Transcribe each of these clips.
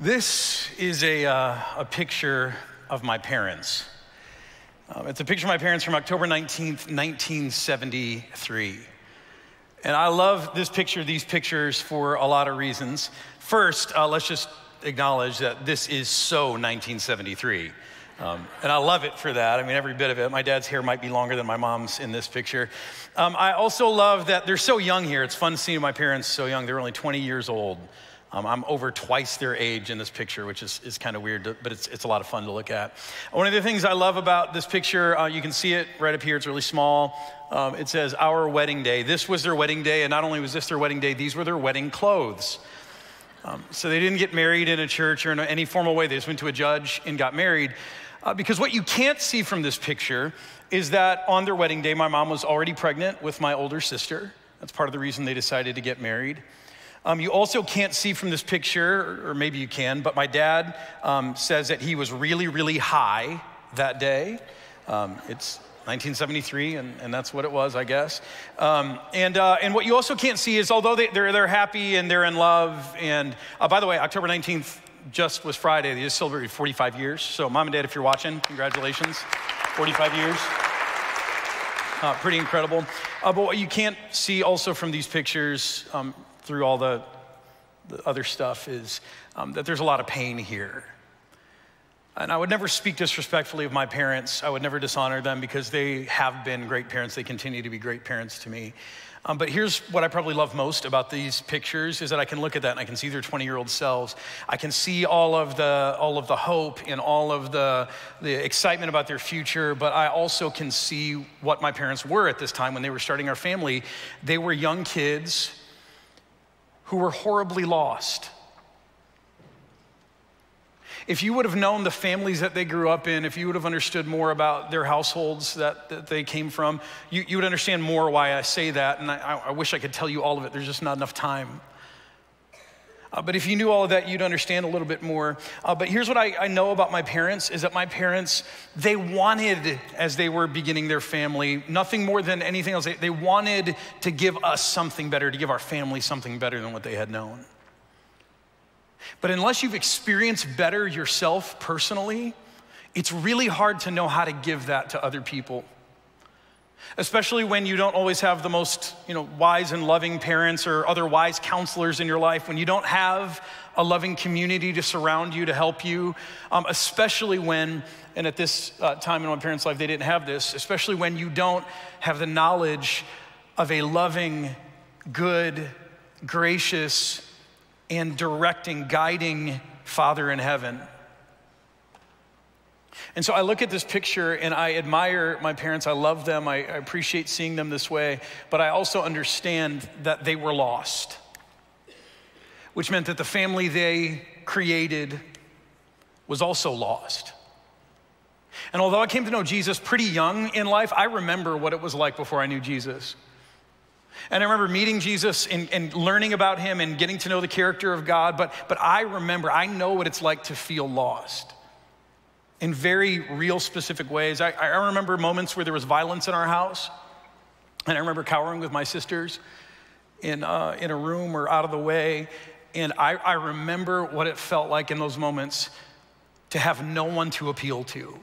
This is a picture of my parents. It's a picture of my parents from October 19th, 1973. And I love these pictures for a lot of reasons. First, let's just acknowledge that this is so 1973. And I love it for that. I mean, every bit of it. My dad's hair might be longer than my mom's in this picture. I also love that they're so young here. It's fun seeing my parents so young. They're only 20 years old. I'm over twice their age in this picture, which is kind of weird, but it's a lot of fun to look at. One of the things I love about this picture, you can see it right up here, it's really small. It says, our wedding day. This was their wedding day, and not only was this their wedding day, these were their wedding clothes. So they didn't get married in a church or in any formal way. They just went to a judge and got married. Because what you can't see from this picture is that on their wedding day, my mom was already pregnant with my older sister. That's part of the reason they decided to get married. You also can't see from this picture, or maybe you can, but my dad says that he was really, really high that day. It's 1973, and that's what it was, I guess. And what you also can't see is, although they're happy and they're in love, and by the way, October 19th just was Friday. They just celebrated 45 years. So mom and dad, if you're watching, congratulations, 45 years. Pretty incredible. But what you can't see also from these pictures, through all the other stuff, is that there's a lot of pain here. And I would never speak disrespectfully of my parents. I would never dishonor them because they have been great parents. They continue to be great parents to me. But here's what I probably love most about these pictures is that I can look at that and I can see their 20-year-old selves. I can see all of the hope and all of the excitement about their future, but I also can see what my parents were at this time when they were starting our family. They were young kids who were horribly lost. If you would have known the families that they grew up in, if you would have understood more about their households that they came from, you would understand more why I say that, and I wish I could tell you all of it. There's just not enough time. But if you knew all of that, you'd understand a little bit more. But here's what I know about my parents, is that my parents, they wanted, as they were beginning their family, nothing more than anything else. They wanted to give us something better, to give our family something better than what they had known. But unless you've experienced better yourself personally, it's really hard to know how to give that to other people. Especially when you don't always have the most, wise and loving parents or other wise counselors in your life, when you don't have a loving community to surround you, to help you, especially when, and at this time in my parents' life, they didn't have this, especially when you don't have the knowledge of a loving, good, gracious, and directing, guiding Father in heaven. And so I look at this picture and I admire my parents. I love them. I appreciate seeing them this way. But I also understand that they were lost, which meant that the family they created was also lost. And although I came to know Jesus pretty young in life, I remember what it was like before I knew Jesus. And I remember meeting Jesus and learning about him and getting to know the character of God. But I know what it's like to feel lost in very real, specific ways. I remember moments where there was violence in our house, and I remember cowering with my sisters in a room or out of the way, and I remember what it felt like in those moments to have no one to appeal to.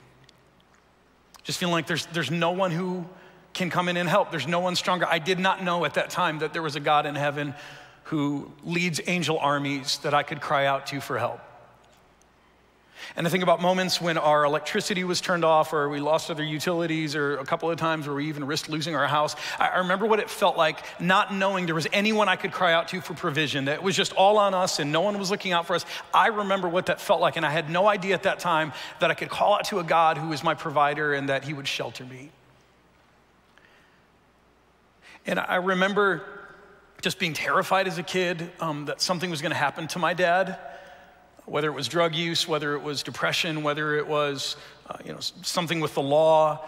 Just feeling like there's no one who can come in and help. There's no one stronger. I did not know at that time that there was a God in heaven who leads angel armies that I could cry out to for help. And I think about moments when our electricity was turned off or we lost other utilities, or a couple of times where we even risked losing our house. I remember what it felt like not knowing there was anyone I could cry out to for provision, that it was just all on us and no one was looking out for us. I remember what that felt like, and I had no idea at that time that I could call out to a God who was my provider and that he would shelter me. And I remember just being terrified as a kid that something was gonna happen to my dad, whether it was drug use, whether it was depression, whether it was something with the law.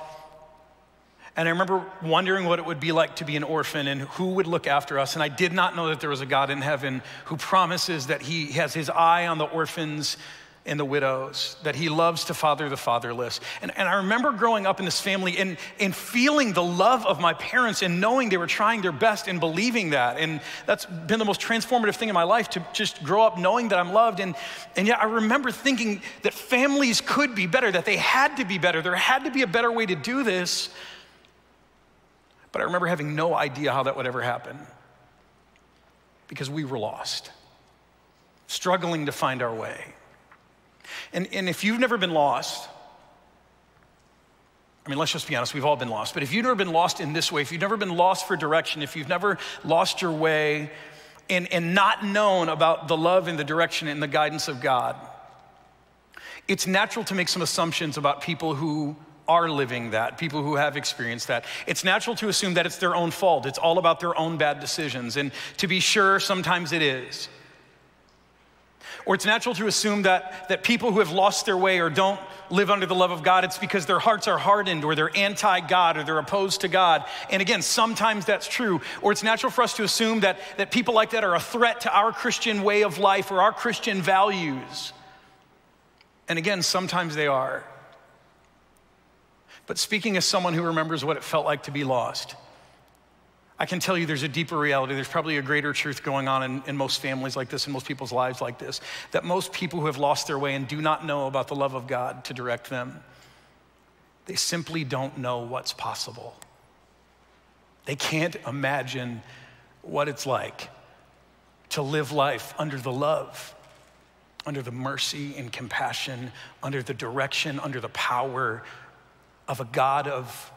And I remember wondering what it would be like to be an orphan and who would look after us. And I did not know that there was a God in heaven who promises that he has his eye on the orphans and the widows, that he loves to father the fatherless. And I remember growing up in this family and feeling the love of my parents and knowing they were trying their best and believing that. And that's been the most transformative thing in my life, to just grow up knowing that I'm loved. And yet I remember thinking that families could be better, that they had to be better. There had to be a better way to do this. But I remember having no idea how that would ever happen, because we were lost, struggling to find our way. And if you've never been lost, I mean, let's just be honest, we've all been lost. But if you've never been lost in this way, if you've never been lost for direction, if you've never lost your way and not known about the love and the direction and the guidance of God, it's natural to make some assumptions about people who are living that, people who have experienced that. It's natural to assume that it's their own fault. It's all about their own bad decisions. And to be sure, sometimes it is. Or it's natural to assume that people who have lost their way or don't live under the love of God, it's because their hearts are hardened, or they're anti-God, or they're opposed to God. And again, sometimes that's true. Or it's natural for us to assume that people like that are a threat to our Christian way of life or our Christian values. And again, sometimes they are. But speaking as someone who remembers what it felt like to be lost, I can tell you there's a deeper reality. There's probably a greater truth going on in most families like this, in most people's lives like this, that most people who have lost their way and do not know about the love of God to direct them, they simply don't know what's possible. They can't imagine what it's like to live life under the love, under the mercy and compassion, under the direction, under the power of a God of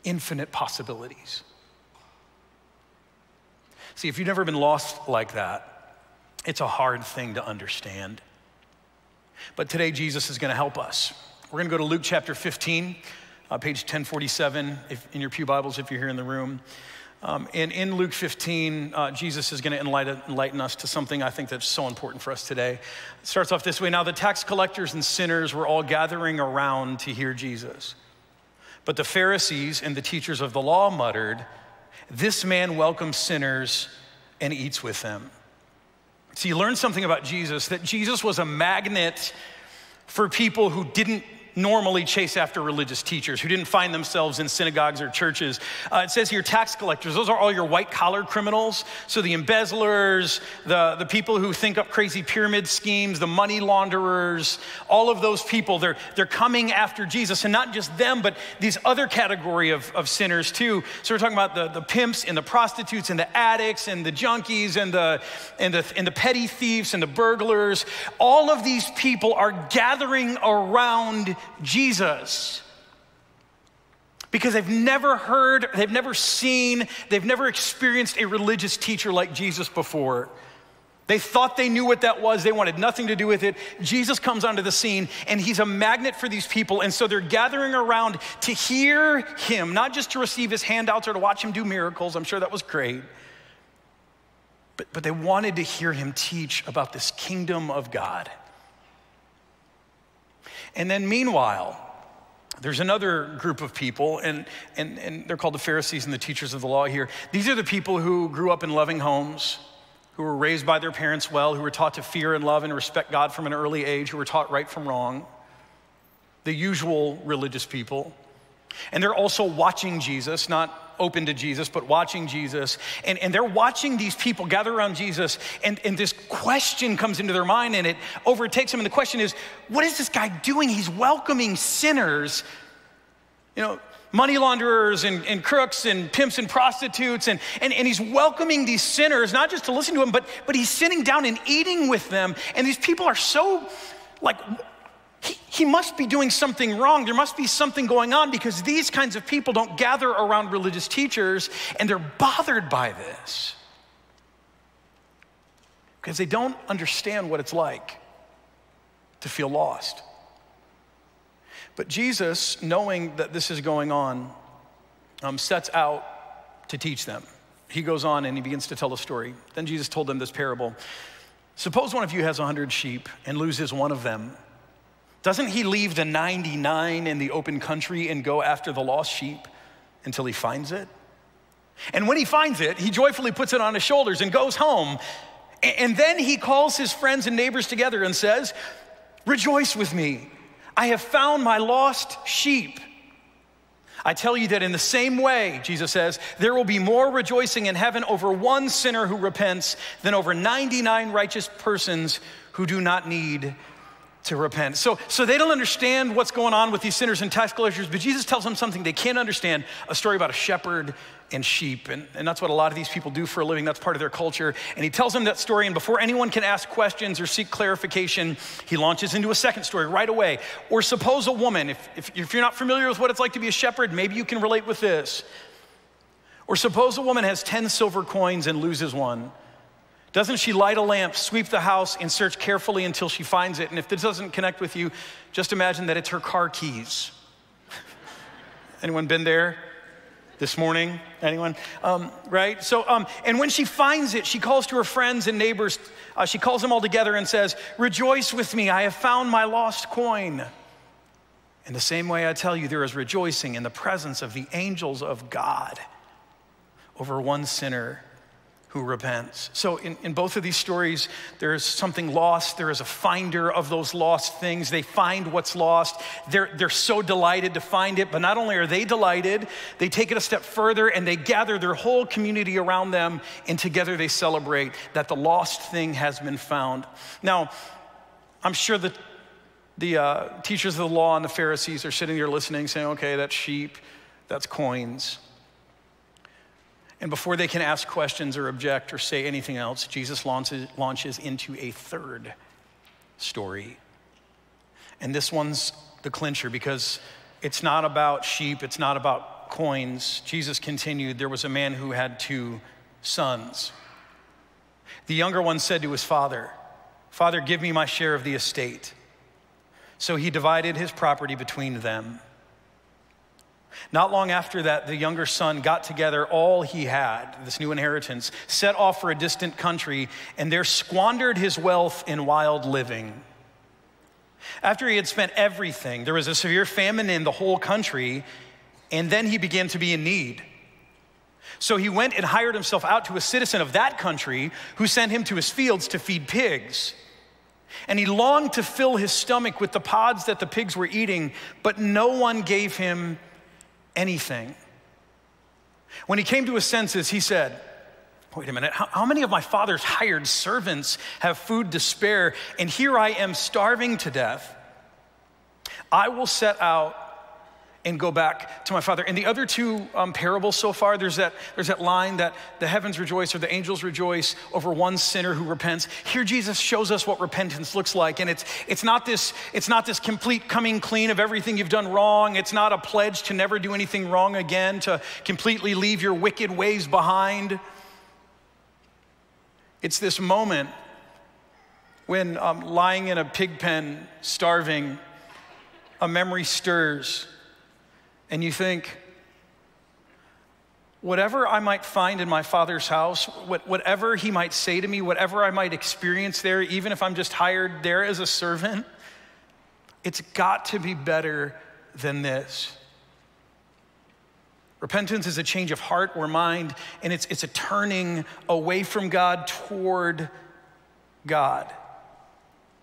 infinite possibilities. See, if you've never been lost like that, it's a hard thing to understand. But today, Jesus is gonna help us. We're gonna go to Luke chapter 15, page 1047, in your pew Bibles, if you're here in the room. And in Luke 15, Jesus is gonna enlighten us to something I think that's so important for us today. It starts off this way: now the tax collectors and sinners were all gathering around to hear Jesus. But the Pharisees and the teachers of the law muttered, "This man welcomes sinners and eats with them." So you learn something about Jesus, that Jesus was a magnet for people who didn't normally chase after religious teachers, who didn't find themselves in synagogues or churches. It says here, tax collectors, those are all your white collar criminals. So the embezzlers, the people who think up crazy pyramid schemes, the money launderers, all of those people, they're coming after Jesus. And not just them, but these other category of sinners too. So we're talking about the pimps and the prostitutes and the addicts and the junkies and the petty thieves and the burglars. All of these people are gathering around Jesus because they've never heard, they've never seen, they've never experienced a religious teacher like Jesus before. They thought they knew what that was. They wanted nothing to do with it. Jesus comes onto the scene and he's a magnet for these people. And so they're gathering around to hear him, not just to receive his handouts or to watch him do miracles. I'm sure that was great. But they wanted to hear him teach about this kingdom of God. And then meanwhile, there's another group of people, and they're called the Pharisees and the teachers of the law here. These are the people who grew up in loving homes, who were raised by their parents well, who were taught to fear and love and respect God from an early age, who were taught right from wrong, the usual religious people. And they're also watching Jesus, not open to Jesus, but watching Jesus. And they're watching these people gather around Jesus, and this question comes into their mind, and it overtakes them. And the question is, what is this guy doing? He's welcoming sinners, money launderers and crooks and pimps and prostitutes, and he's welcoming these sinners, not just to listen to them, but he's sitting down and eating with them. And these people are so he must be doing something wrong. There must be something going on, because these kinds of people don't gather around religious teachers, and they're bothered by this because they don't understand what it's like to feel lost. But Jesus, knowing that this is going on, sets out to teach them. He goes on and he begins to tell a story. Then Jesus told them this parable. Suppose one of you has 100 sheep and loses one of them. Doesn't he leave the 99 in the open country and go after the lost sheep until he finds it? And when he finds it, he joyfully puts it on his shoulders and goes home. And then he calls his friends and neighbors together and says, Rejoice with me. I have found my lost sheep. I tell you that in the same way, Jesus says, there will be more rejoicing in heaven over one sinner who repents than over 99 righteous persons who do not need to repent. So they don't understand what's going on with these sinners and tax collectors, but Jesus tells them something they can't understand, a story about a shepherd and sheep. And that's what a lot of these people do for a living. That's part of their culture. And he tells them that story, and before anyone can ask questions or seek clarification, he launches into a second story right away. Or suppose a woman, if you're not familiar with what it's like to be a shepherd, maybe you can relate with this. Or suppose a woman has 10 silver coins and loses one. Doesn't she light a lamp, sweep the house, and search carefully until she finds it? And if this doesn't connect with you, just imagine that it's her car keys. Anyone been there this morning? Anyone? Right? So, and when she finds it, she calls to her friends and neighbors. She calls them all together and says, rejoice with me, I have found my lost coin. In the same way, I tell you, there is rejoicing in the presence of the angels of God over one sinner who repents. So in both of these stories, there is something lost. There is a finder of those lost things. They find what's lost. They're so delighted to find it, but not only are they delighted, they take it a step further and they gather their whole community around them, and together they celebrate that the lost thing has been found. Now, I'm sure that the teachers of the law and the Pharisees are sitting there listening, saying, okay, that's sheep, that's coins. And before they can ask questions or object or say anything else, Jesus launches into a third story. And this one's the clincher, because it's not about sheep, it's not about coins. Jesus continued, there was a man who had 2 sons. The younger one said to his father, Father, give me my share of the estate. So he divided his property between them. Not long after that, the younger son got together all he had, this new inheritance, set off for a distant country, and there squandered his wealth in wild living. After he had spent everything, there was a severe famine in the whole country, and then he began to be in need. So he went and hired himself out to a citizen of that country who sent him to his fields to feed pigs. And he longed to fill his stomach with the pods that the pigs were eating, but no one gave him anything. When he came to his senses, he said, wait a minute, how many of my father's hired servants have food to spare, and here I am starving to death? I will set out and go back to my father. In the other 2 parables so far, there's that line that the heavens rejoice, or the angels rejoice over one sinner who repents. Here Jesus shows us what repentance looks like, and it's not this complete coming clean of everything you've done wrong. It's not a pledge to never do anything wrong again, to completely leave your wicked ways behind. It's this moment when lying in a pig pen, starving, a memory stirs. And you think, whatever I might find in my father's house, whatever he might say to me, whatever I might experience there, even if I'm just hired there as a servant, it's got to be better than this. Repentance is a change of heart or mind, and it's a turning away from God toward God.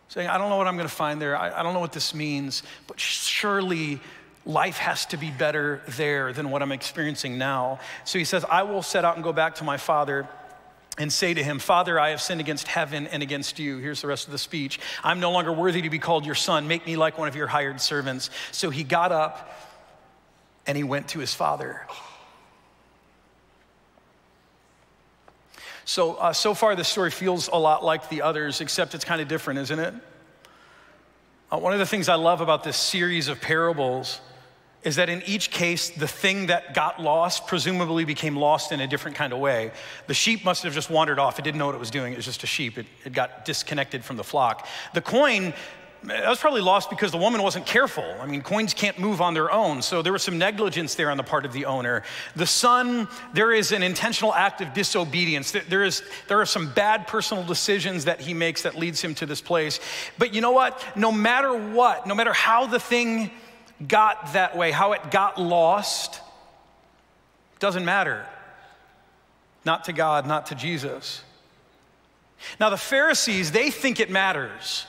Saying, I don't know what I'm gonna find there. I don't know what this means, but surely life has to be better there than what I'm experiencing now. So he says, I will set out and go back to my father and say to him, Father, I have sinned against heaven and against you. Here's the rest of the speech. I'm no longer worthy to be called your son. Make me like one of your hired servants. So he got up and he went to his father. So far this story feels a lot like the others, except it's kind of different, isn't it? One of the things I love about this series of parables is that in each case, the thing that got lost presumably became lost in a different kind of way. The sheep must have just wandered off. It didn't know what it was doing. It was just a sheep. It got disconnected from the flock. The coin, that was probably lost because the woman wasn't careful. I mean, coins can't move on their own. So there was some negligence there on the part of the owner. The son, there is an intentional act of disobedience. There are some bad personal decisions that he makes that leads him to this place. But you know what? No matter how the thing got that way, how it got lost, doesn't matter. Not to God, not to Jesus. Now the Pharisees, they think it matters.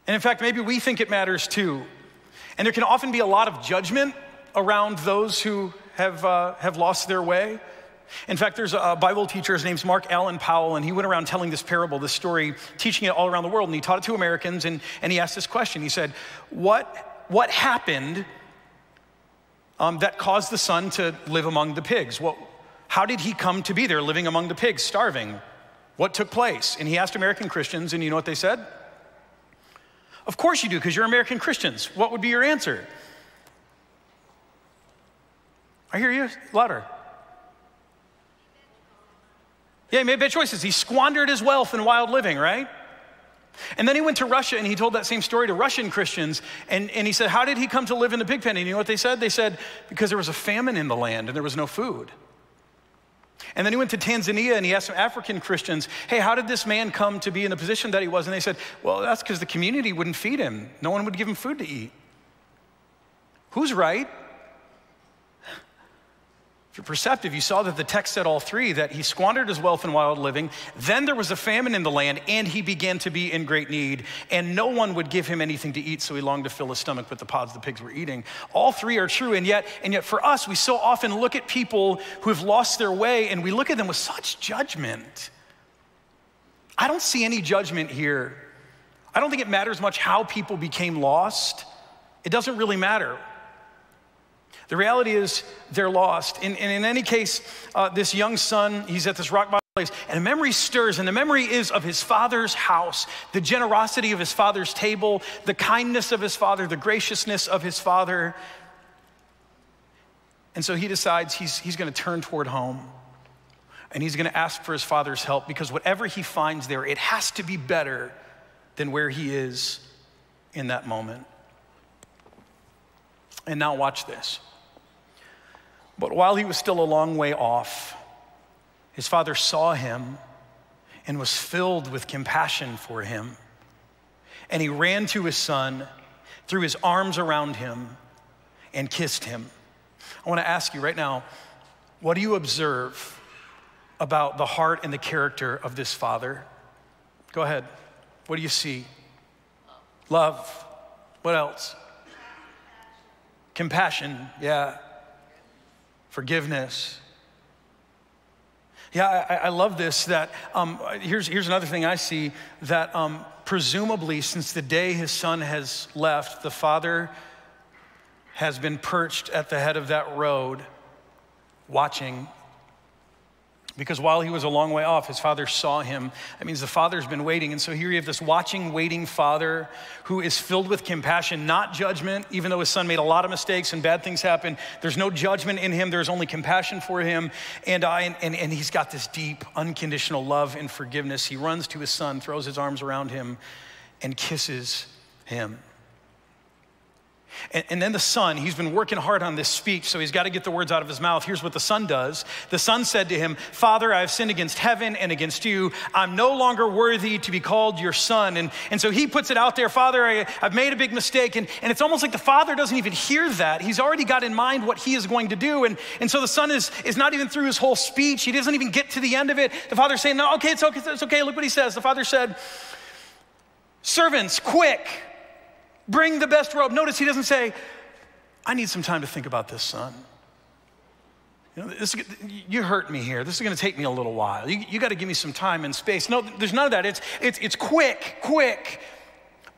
And in fact, maybe we think it matters too. And there can often be a lot of judgment around those who have lost their way. In fact, there's a Bible teacher, his name's Mark Allen Powell, and he went around telling this parable, this story, teaching it all around the world. And he taught it to Americans, and he asked this question. He said, what happened that caused the son to live among the pigs? How did he come to be there living among the pigs, starving? What took place? And he asked American Christians, and you know what they said? Of course you do, because you're American Christians. What would be your answer? I hear you, louder. Yeah, he made bad choices. He squandered his wealth in wild living, right? And then he went to Russia and he told that same story to Russian Christians. And he said, how did he come to live in the pig pen? And you know what they said? They said, because there was a famine in the land and there was no food. And then he went to Tanzania and he asked some African Christians, hey, how did this man come to be in the position that he was? And they said, well, that's because the community wouldn't feed him. No one would give him food to eat. Who's right? If you're perceptive, you saw that the text said all three, that he squandered his wealth in wild living, then there was a famine in the land, and he began to be in great need, and no one would give him anything to eat, so he longed to fill his stomach with the pods the pigs were eating. All three are true, and yet for us, we so often look at people who have lost their way, and we look at them with such judgment. I don't see any judgment here. I don't think it matters much how people became lost. It doesn't really matter. The reality is they're lost. And in any case, this young son, he's at this rock bottom place, and a memory stirs, and the memory is of his father's house, the generosity of his father's table, the kindness of his father, the graciousness of his father. And so he decides he's gonna turn toward home, and he's gonna ask for his father's help, because whatever he finds there, it has to be better than where he is in that moment. And now watch this. But while he was still a long way off, his father saw him and was filled with compassion for him. And he ran to his son, threw his arms around him, and kissed him. I want to ask you right now, what do you observe about the heart and the character of this father? Go ahead. What do you see? Love. What else? Compassion, yeah. Forgiveness. Yeah, I love this, that here's another thing I see, that presumably since the day his son has left, the father has been perched at the head of that road watching, because while he was a long way off, his father saw him. That means the father's been waiting. And so here you have this watching, waiting father who is filled with compassion, not judgment, even though his son made a lot of mistakes and bad things happen. There's no judgment in him. There's only compassion for him. And he's got this deep, unconditional love and forgiveness. He runs to his son, throws his arms around him, and kisses him. And then the son, he's been working hard on this speech, so he's got to get the words out of his mouth. Here's what the son does. The son said to him, Father, I have sinned against heaven and against you. I'm no longer worthy to be called your son. And so he puts it out there, Father, I've made a big mistake. And it's almost like the father doesn't even hear that. He's already got in mind what he is going to do. And so the son is not even through his whole speech. He doesn't even get to the end of it. The father's saying, no, okay, it's okay. Look what he says. The father said, servants, quick. Bring the best robe. Notice he doesn't say, I need some time to think about this, son. You hurt me here. This is going to take me a little while. You got to give me some time and space. No, there's none of that. It's quick.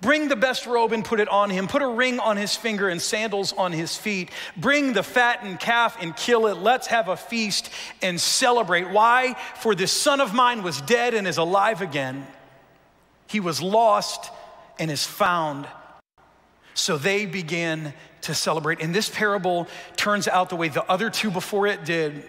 Bring the best robe and put it on him. Put a ring on his finger and sandals on his feet. Bring the fattened calf and kill it. Let's have a feast and celebrate. Why? For this son of mine was dead and is alive again. He was lost and is found. So they began to celebrate. And this parable turns out the way the other two before it did.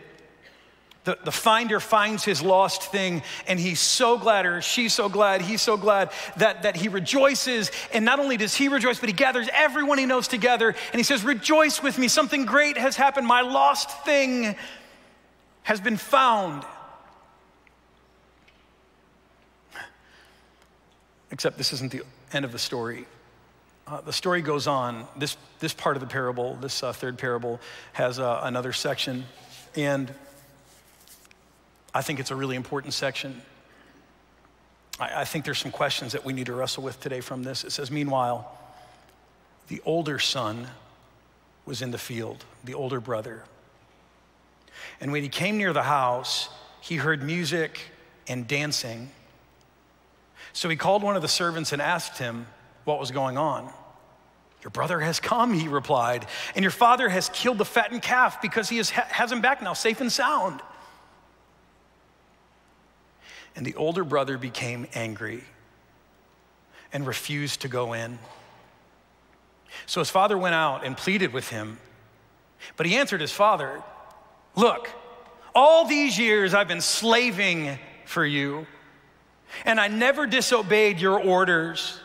The finder finds his lost thing, and he's so glad, or she's so glad, he's so glad that he rejoices. And not only does he rejoice, but he gathers everyone he knows together, and he says, rejoice with me, something great has happened. My lost thing has been found. Except this isn't the end of the story. The story goes on. This part of the parable, this third parable, has another section, and I think it's a really important section. I think there's some questions that we need to wrestle with today from this. It says, meanwhile, the older son was in the field, the older brother. And when he came near the house, he heard music and dancing. So he called one of the servants and asked him what was going on. Your brother has come, he replied, and your father has killed the fattened calf because he has him back now, safe and sound. And the older brother became angry and refused to go in. So his father went out and pleaded with him. But he answered his father, look, all these years I've been slaving for you, and I never disobeyed your orders.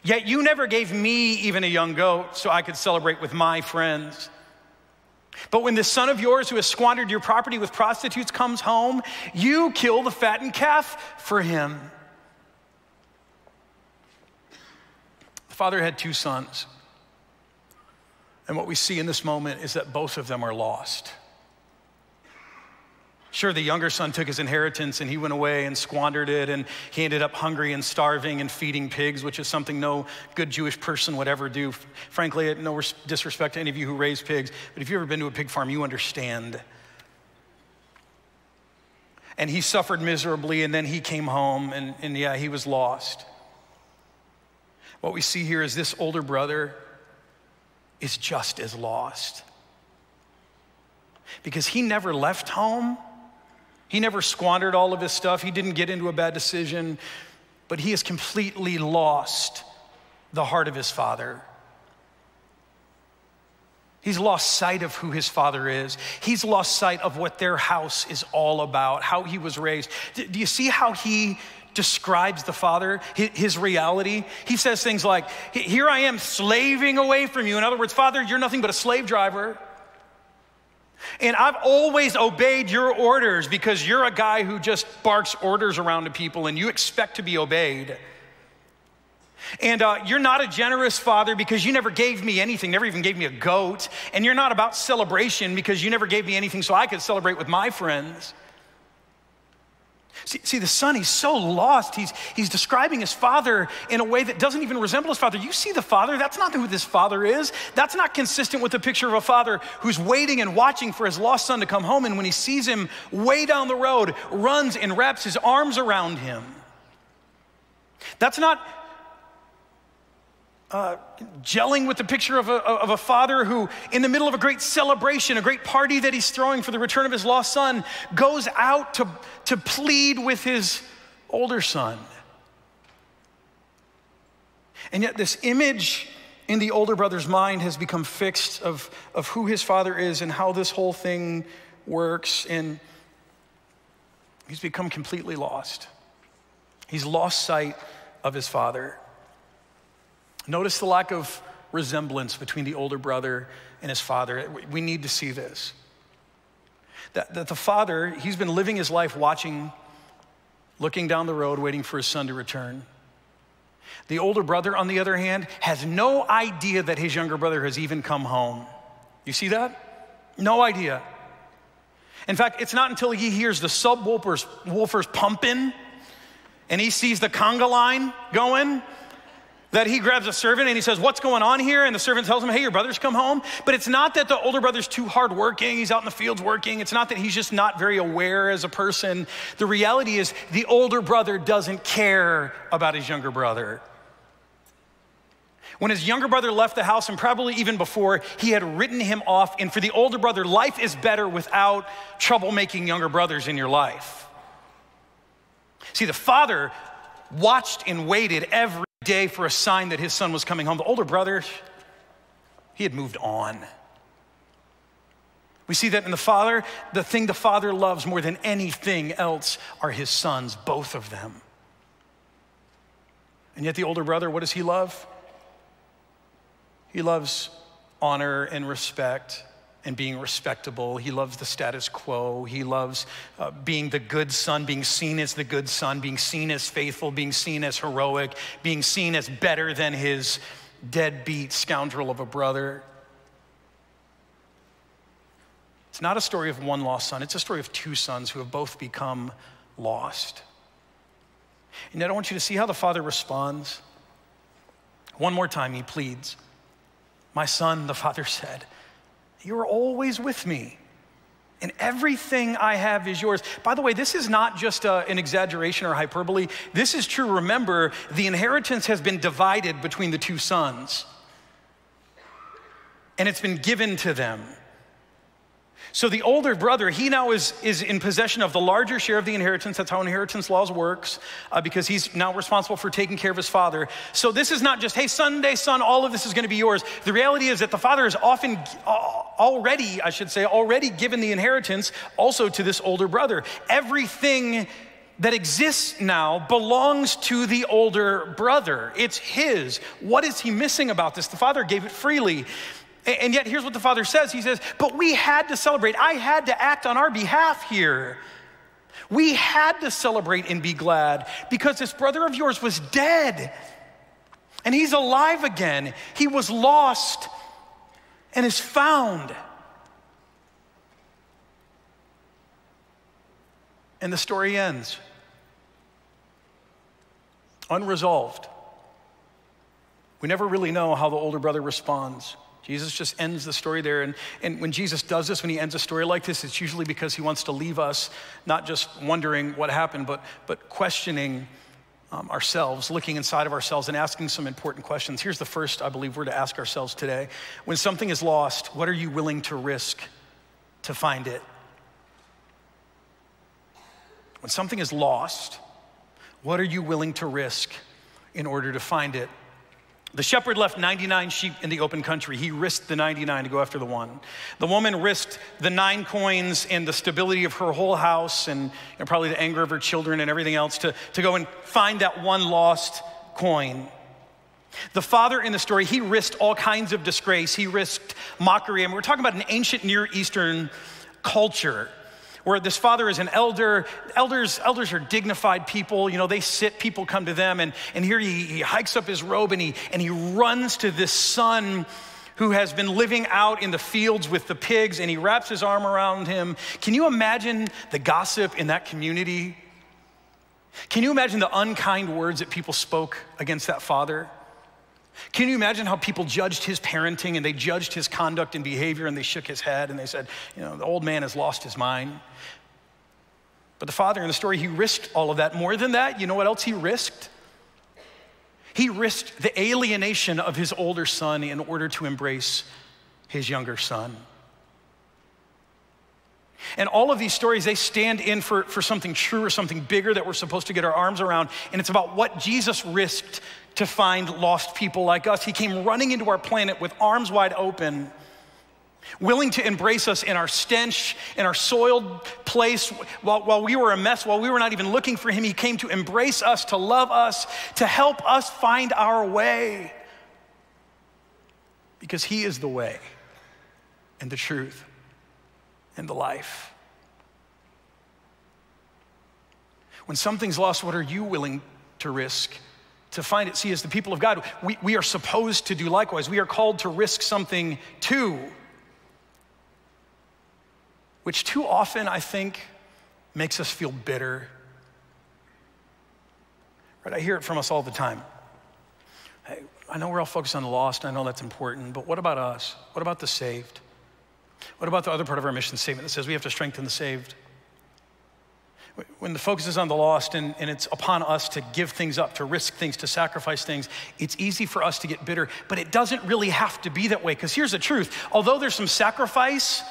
Yet you never gave me even a young goat so I could celebrate with my friends. But when this son of yours who has squandered your property with prostitutes comes home, you kill the fattened calf for him. The father had two sons. And what we see in this moment is that both of them are lost. Sure, the younger son took his inheritance and he went away and squandered it, and he ended up hungry and starving and feeding pigs, which is something no good Jewish person would ever do. Frankly, no disrespect to any of you who raise pigs, but if you've ever been to a pig farm, you understand. And he suffered miserably, and then he came home, and yeah, he was lost. What we see here is this older brother is just as lost, because he never left home. He never squandered all of his stuff. He didn't get into a bad decision, but he has completely lost the heart of his father. He's lost sight of who his father is. He's lost sight of what their house is all about, how he was raised. Do you see how he describes the father, his reality? He says things like, here I am slaving away from you. In other words, Father, you're nothing but a slave driver. And I've always obeyed your orders because you're a guy who just barks orders around to people and you expect to be obeyed. And you're not a generous father because you never gave me anything, never even gave me a goat. And you're not about celebration because you never gave me anything so I could celebrate with my friends. See, the son, he's so lost. He's describing his father in a way that doesn't even resemble his father. You see the father, that's not who this father is. That's not consistent with the picture of a father who's waiting and watching for his lost son to come home. And when he sees him way down the road, runs and wraps his arms around him. That's not gelling with the picture of a father who, in the middle of a great celebration, a great party that he's throwing for the return of his lost son, goes out to plead with his older son. And yet this image in the older brother's mind has become fixed of who his father is and how this whole thing works, and he's become completely lost. He's lost sight of his father. Notice the lack of resemblance between the older brother and his father. We need to see this. That the father, he's been living his life watching, looking down the road, waiting for his son to return. The older brother, on the other hand, has no idea that his younger brother has even come home. You see that? No idea. In fact, it's not until he hears the subwoofers pumping and he sees the conga line going that he grabs a servant and he says, what's going on here? And the servant tells him, hey, your brother's come home. But it's not that the older brother's too hardworking. He's out in the fields working. It's not that he's just not very aware as a person. The reality is the older brother doesn't care about his younger brother. When his younger brother left the house, and probably even before, he had written him off. And for the older brother, life is better without troublemaking younger brothers in your life. See, the father watched and waited every day for a sign that his son was coming home. The older brother, he had moved on. We see that in the father. The thing the father loves more than anything else are his sons, both of them. And yet the older brother, what does he love? He loves honor and respect and being respectable. He loves the status quo. He loves being the good son, being seen as the good son, being seen as faithful, being seen as heroic, being seen as better than his deadbeat scoundrel of a brother. It's not a story of one lost son. It's a story of two sons who have both become lost. And yet I want you to see how the father responds. One more time, he pleads. My son, the father said, you are always with me, and everything I have is yours. By the way, this is not just an exaggeration or hyperbole. This is true. Remember, the inheritance has been divided between the two sons, and it's been given to them. So the older brother, he now is in possession of the larger share of the inheritance. That's how inheritance laws works, because he's now responsible for taking care of his father. So this is not just, hey, someday, son, all of this is gonna be yours. The reality is that the father has already given the inheritance also to this older brother. Everything that exists now belongs to the older brother. It's his. What is he missing about this? The father gave it freely. And yet here's what the father says. He says, but we had to celebrate. I had to act on our behalf here. We had to celebrate and be glad because this brother of yours was dead and he's alive again. He was lost and is found. And the story ends unresolved. We never really know how the older brother responds. Jesus just ends the story there. And when Jesus does this, when he ends a story like this, it's usually because he wants to leave us not just wondering what happened, but questioning ourselves, looking inside of ourselves and asking some important questions. Here's the first, I believe, we're to ask ourselves today. When something is lost, what are you willing to risk to find it? When something is lost, what are you willing to risk in order to find it? The shepherd left 99 sheep in the open country. He risked the 99 to go after the one. The woman risked the 9 coins and the stability of her whole house and probably the anger of her children and everything else to go and find that one lost coin. The father in the story, he risked all kinds of disgrace. He risked mockery. And we're talking about an ancient Near Eastern culture where this father is an elder. Elders are dignified people. You know, they sit, people come to them, and here he hikes up his robe and he runs to this son who has been living out in the fields with the pigs, and he wraps his arm around him. Can you imagine the gossip in that community? Can you imagine the unkind words that people spoke against that father? Can you imagine how people judged his parenting and they judged his conduct and behavior and they shook his head and they said, you know, the old man has lost his mind. But the father in the story, he risked all of that. More than that, you know what else he risked? He risked the alienation of his older son in order to embrace his younger son. And all of these stories, they stand in for something true or something bigger that we're supposed to get our arms around. And it's about what Jesus risked to find lost people like us. He came running into our planet with arms wide open, willing to embrace us in our stench, in our soiled place. While we were a mess, while we were not even looking for him, he came to embrace us, to love us, to help us find our way. Because he is the way and the truth and the life. When something's lost, what are you willing to risk to find it? See, as the people of God, we are supposed to do likewise. We are called to risk something too, which too often, I think, makes us feel bitter. Right? I hear it from us all the time. Hey, I know we're all focused on the lost. I know that's important, but what about us? What about the saved? What about the other part of our mission statement that says we have to strengthen the saved? When the focus is on the lost and it's upon us to give things up, to risk things, to sacrifice things, it's easy for us to get bitter, but it doesn't really have to be that way, because here's the truth. Although there's some sacrifice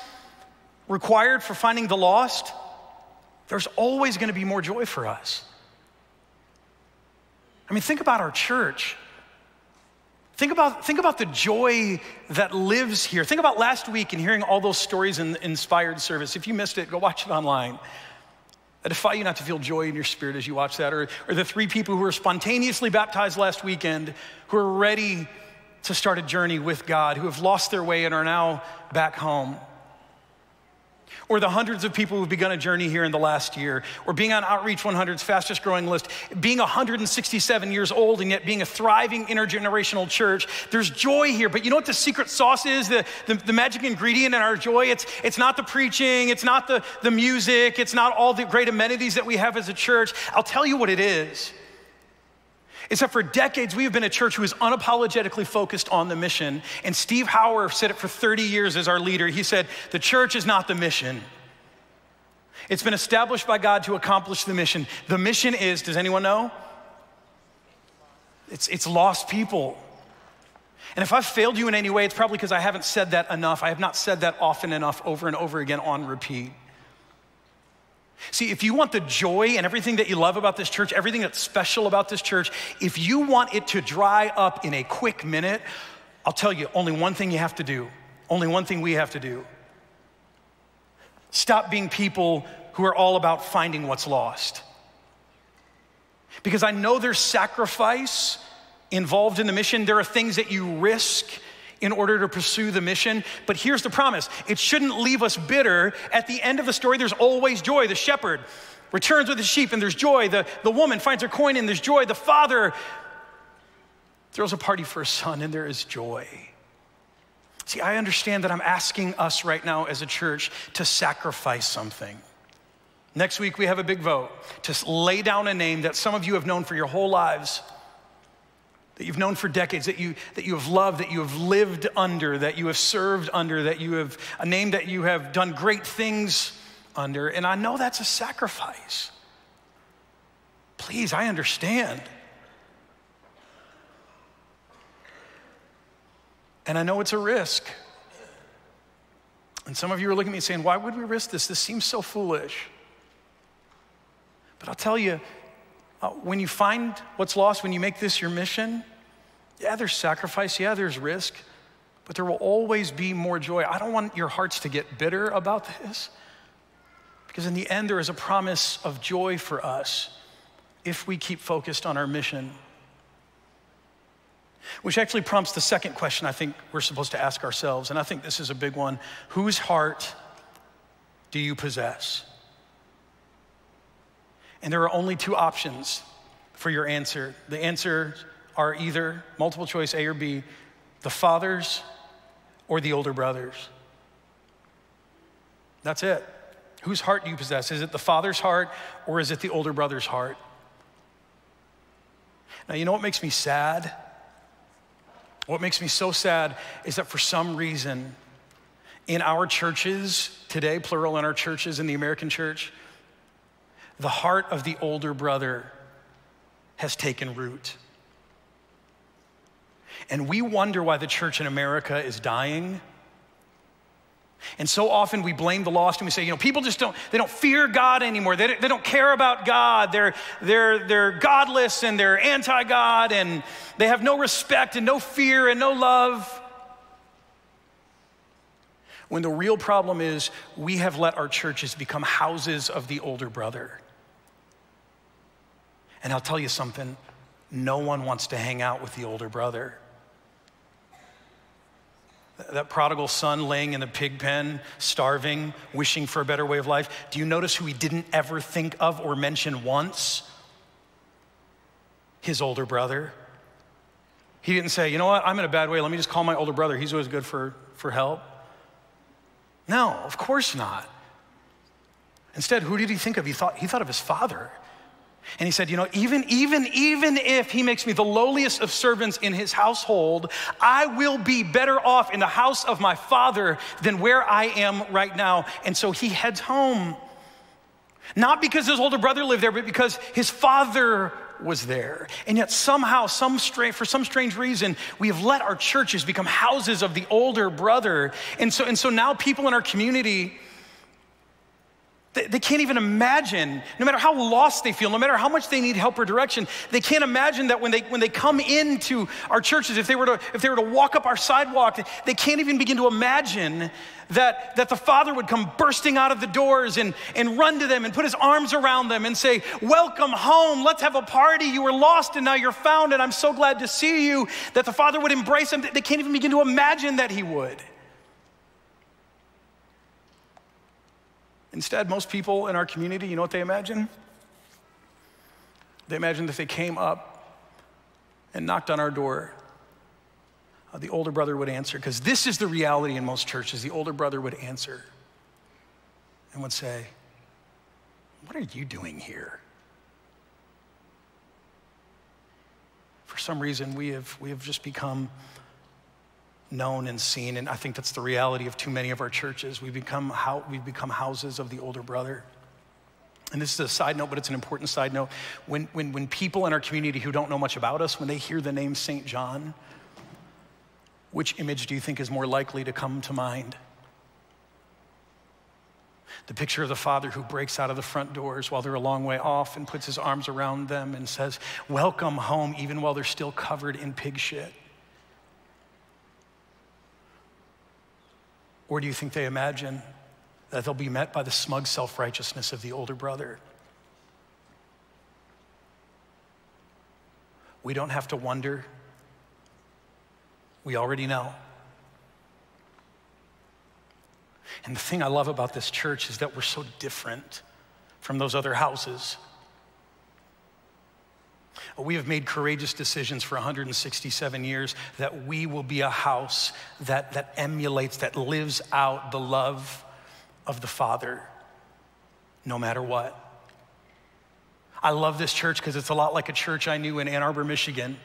required for finding the lost, there's always going to be more joy for us. I mean, think about our church. Think about the joy that lives here. Think about last week and hearing all those stories in the Inspired service. If you missed it, go watch it online. I defy you not to feel joy in your spirit as you watch that. Or the 3 people who were spontaneously baptized last weekend, who are ready to start a journey with God, who have lost their way and are now back home. Or the hundreds of people who've begun a journey here in the last year, or being on Outreach 100's fastest growing list, being 167 years old and yet being a thriving intergenerational church. There's joy here, but you know what the secret sauce is, the magic ingredient in our joy? It's not the preaching, it's not the music, it's not all the great amenities that we have as a church. I'll tell you what it is. Is that for decades, we have been a church who is unapologetically focused on the mission. And Steve Hauer said it for 30 years as our leader. He said, the church is not the mission. It's been established by God to accomplish the mission. The mission is, does anyone know? It's lost people. And if I've failed you in any way, it's probably because I haven't said that enough. I have not said that often enough over and over again on repeat. See, if you want the joy and everything that you love about this church, everything that's special about this church, if you want it to dry up in a quick minute, I'll tell you, only one thing you have to do. Only one thing we have to do. Stop being people who are all about finding what's lost. Because I know there's sacrifice involved in the mission. There are things that you risk in order to pursue the mission. But here's the promise. It shouldn't leave us bitter. At the end of the story, there's always joy. The shepherd returns with his sheep and there's joy. The woman finds her coin and there's joy. The father throws a party for his son and there is joy. See, I understand that I'm asking us right now as a church to sacrifice something. Next week, we have a big vote to lay down a name that some of you have known for your whole lives, that you've known for decades, that you have loved, that you have lived under, that you have served under, that you have a name that you have done great things under. And I know that's a sacrifice. Please, I understand. And I know it's a risk. And some of you are looking at me saying, why would we risk this? This seems so foolish. But I'll tell you, when you find what's lost, when you make this your mission, yeah, there's sacrifice, yeah, there's risk, but there will always be more joy. I don't want your hearts to get bitter about this, because in the end, there is a promise of joy for us if we keep focused on our mission. Which actually prompts the second question I think we're supposed to ask ourselves, and I think this is a big one. Whose heart do you possess? And there are only two options for your answer. The answers are either multiple choice A or B, the father's or the older brother's. That's it. Whose heart do you possess? Is it the father's heart or is it the older brother's heart? Now, you know what makes me sad? What makes me so sad is that for some reason in our churches today, plural in our churches in the American church, the heart of the older brother has taken root. And we wonder why the church in America is dying. And so often we blame the lost and we say, people just don't fear God anymore. They don't care about God. They're godless and they're anti-God and they have no respect and no fear and no love. When the real problem is we have let our churches become houses of the older brother. And I'll tell you something, no one wants to hang out with the older brother. That prodigal son laying in the pig pen, starving, wishing for a better way of life. Do you notice who he didn't ever think of or mention once? His older brother. He didn't say, you know what, I'm in a bad way. Let me just call my older brother. He's always good for help. No, of course not. Instead, who did he think of? He thought of his father. And he said, even if he makes me the lowliest of servants in his household, I will be better off in the house of my father than where I am right now. And so he heads home. Not because his older brother lived there, but because his father was there. And yet somehow, for some strange reason, we have let our churches become houses of the older brother. And so now people in our community, they can't even imagine, no matter how lost they feel, no matter how much they need help or direction, they can't imagine that when they come into our churches, if they were to walk up our sidewalk, they can't even begin to imagine that the father would come bursting out of the doors and run to them and put his arms around them and say, welcome home, let's have a party. You were lost and now you're found and I'm so glad to see you. That the father would embrace them. They can't even begin to imagine that he would. Instead, most people in our community, you know what they imagine? They imagine that if they came up and knocked on our door, the older brother would answer, because this is the reality in most churches. The older brother would answer and would say, what are you doing here? For some reason, we have just become known and seen, and I think that's the reality of too many of our churches. We've become houses of the older brother. And this is a side note, but it's an important side note. When people in our community who don't know much about us, when they hear the name St. John, which image do you think is more likely to come to mind? The picture of the father who breaks out of the front doors while they're a long way off and puts his arms around them and says, "Welcome home," even while they're still covered in pig shit. Or do you think they imagine that they'll be met by the smug self-righteousness of the older brother? We don't have to wonder. We already know. And the thing I love about this church is that we're so different from those other houses. We have made courageous decisions for 167 years that we will be a house that emulates, that lives out the love of the Father, no matter what. I love this church because it's a lot like a church I knew in Ann Arbor, Michigan.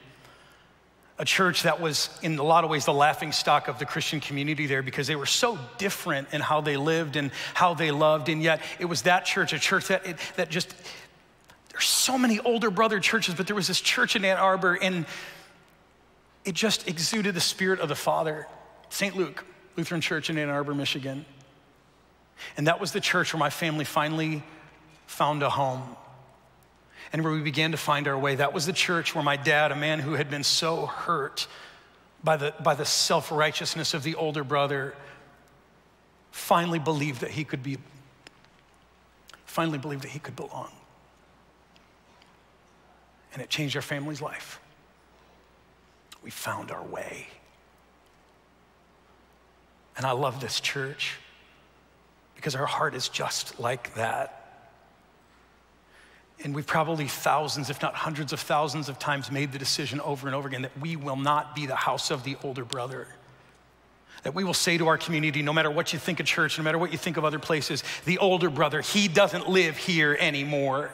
A church that was, in a lot of ways, the laughingstock of the Christian community there because they were so different in how they lived and how they loved, and yet it was that church, a church that just, there's so many older brother churches, but there was this church in Ann Arbor, and it just exuded the spirit of the Father. St. Luke Lutheran Church in Ann Arbor, Michigan. And that was the church where my family finally found a home and where we began to find our way. That was the church where my dad, a man who had been so hurt by the self-righteousness of the older brother, finally believed that he could belong. And it changed our family's life. We found our way. And I love this church because our heart is just like that. And we've probably thousands, if not hundreds of thousands of times made the decision over and over again that we will not be the house of the older brother. That we will say to our community, no matter what you think of church, no matter what you think of other places, the older brother, he doesn't live here anymore.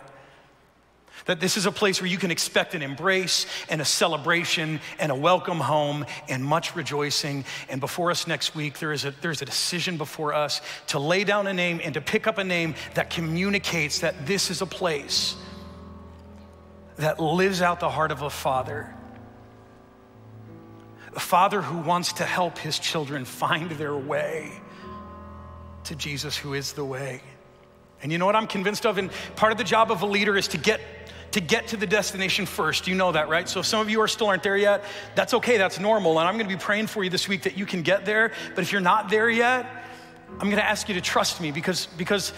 That this is a place where you can expect an embrace and a celebration and a welcome home and much rejoicing. And before us next week, there's a decision before us to lay down a name and to pick up a name that communicates that this is a place that lives out the heart of a father. A father who wants to help his children find their way to Jesus, who is the way. And you know what I'm convinced of? And part of the job of a leader is to get to the destination first. You know that, right? So if some of you still aren't there yet, that's okay, that's normal. And I'm gonna be praying for you this week that you can get there. But if you're not there yet, I'm gonna ask you to trust me because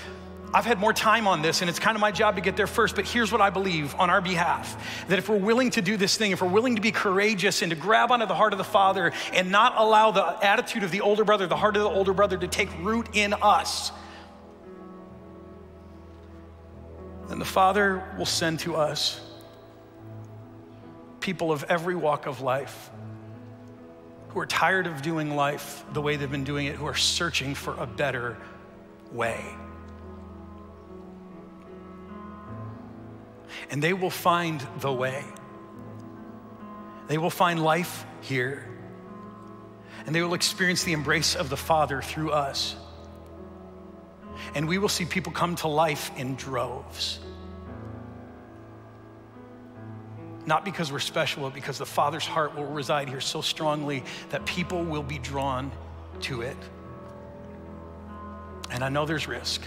I've had more time on this and it's kind of my job to get there first. But here's what I believe on our behalf, that if we're willing to do this thing, if we're willing to be courageous and to grab onto the heart of the Father and not allow the attitude of the older brother, the heart of the older brother to take root in us, then the Father will send to us people of every walk of life who are tired of doing life the way they've been doing it, who are searching for a better way. And they will find the way. They will find life here. And they will experience the embrace of the Father through us. And we will see people come to life in droves. Not because we're special, but because the Father's heart will reside here so strongly that people will be drawn to it. And I know there's risk.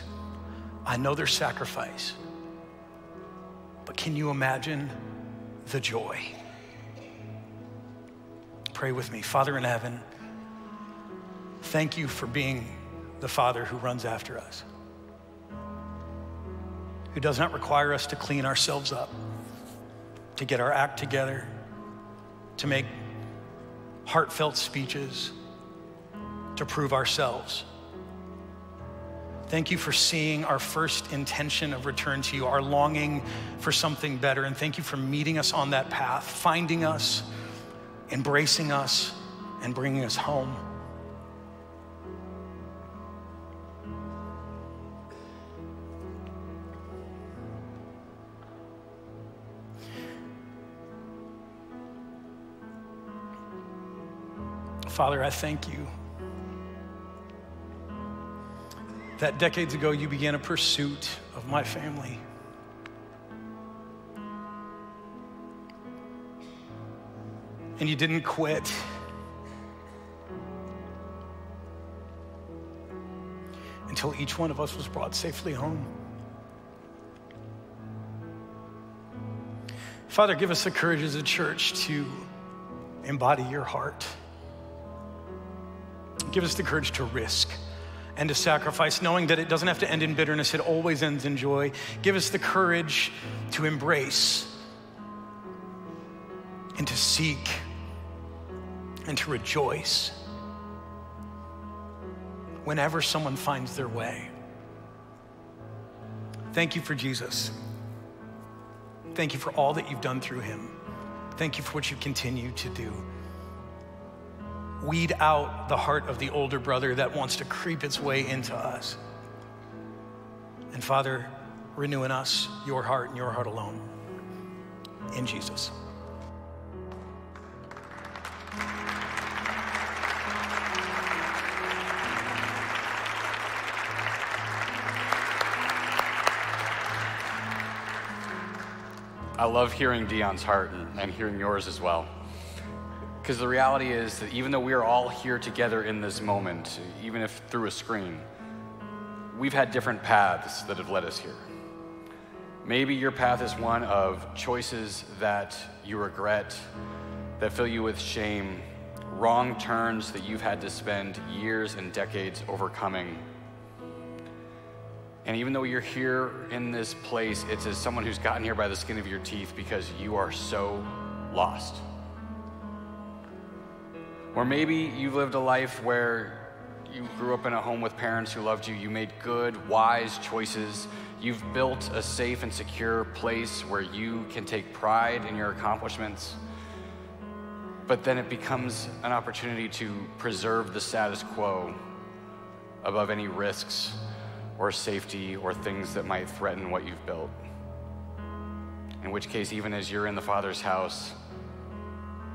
I know there's sacrifice. But can you imagine the joy? Pray with me. Father in heaven, thank you for being the Father who runs after us, who does not require us to clean ourselves up, to get our act together, to make heartfelt speeches, to prove ourselves. Thank you for seeing our first intention of return to you, our longing for something better. And thank you for meeting us on that path, finding us, embracing us, and bringing us home. Father, I thank you that decades ago you began a pursuit of my family. And you didn't quit. Until each one of us was brought safely home. Father, give us the courage as a church to embody your heart. Give us the courage to risk and to sacrifice, knowing that it doesn't have to end in bitterness, it always ends in joy. Give us the courage to embrace and to seek and to rejoice whenever someone finds their way. Thank you for Jesus. Thank you for all that you've done through him. Thank you for what you continue to do. Weed out the heart of the older brother that wants to creep its way into us. And Father, renew in us your heart and your heart alone. In Jesus. I love hearing Dion's heart and hearing yours as well. Because the reality is that even though we are all here together in this moment, even if through a screen, we've had different paths that have led us here. Maybe your path is one of choices that you regret, that fill you with shame, wrong turns that you've had to spend years and decades overcoming. And even though you're here in this place, it's as someone who's gotten here by the skin of your teeth because you are so lost. Or maybe you've lived a life where you grew up in a home with parents who loved you. You made good, wise choices. You've built a safe and secure place where you can take pride in your accomplishments. But then it becomes an opportunity to preserve the status quo above any risks or safety or things that might threaten what you've built. In which case, even as you're in the Father's house,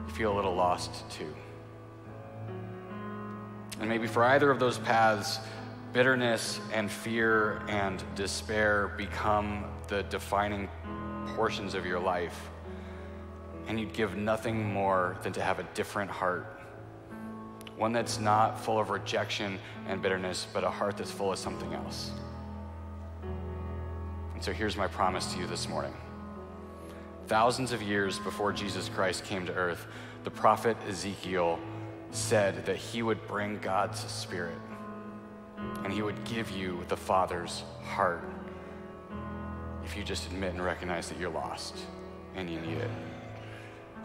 you feel a little lost too. And maybe for either of those paths, bitterness and fear and despair become the defining portions of your life. And you'd give nothing more than to have a different heart. One that's not full of rejection and bitterness, but a heart that's full of something else. And so here's my promise to you this morning. Thousands of years before Jesus Christ came to earth, the prophet Ezekiel said that he would bring God's Spirit and he would give you the Father's heart if you just admit and recognize that you're lost and you need it.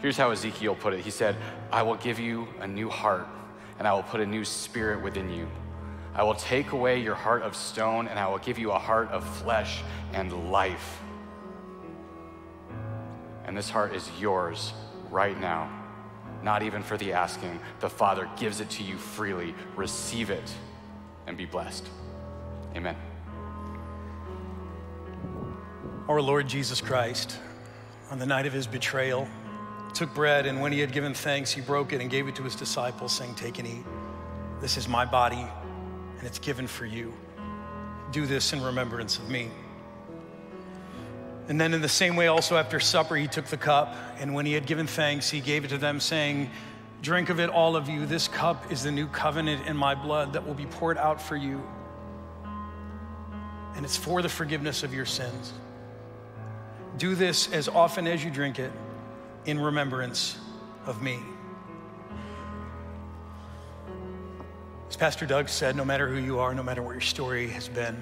Here's how Ezekiel put it. He said, I will give you a new heart and I will put a new spirit within you. I will take away your heart of stone and I will give you a heart of flesh and life. And this heart is yours right now, not even for the asking. The Father gives it to you freely. Receive it and be blessed. Amen. Our Lord Jesus Christ, on the night of his betrayal, took bread, and when he had given thanks, he broke it and gave it to his disciples, saying, take and eat. This is my body, and it's given for you. Do this in remembrance of me. And then in the same way also after supper, he took the cup, and when he had given thanks, he gave it to them, saying, drink of it, all of you. This cup is the new covenant in my blood that will be poured out for you. And it's for the forgiveness of your sins. Do this as often as you drink it in remembrance of me. As Pastor Doug said, no matter who you are, no matter what your story has been,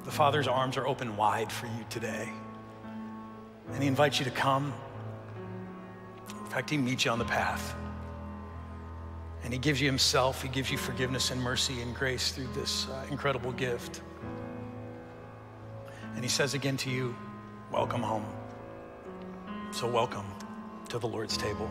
the Father's arms are open wide for you today. And he invites you to come. In fact, he meets you on the path. And he gives you himself. He gives you forgiveness and mercy and grace through this incredible gift. And he says again to you, welcome home. So welcome to the Lord's table.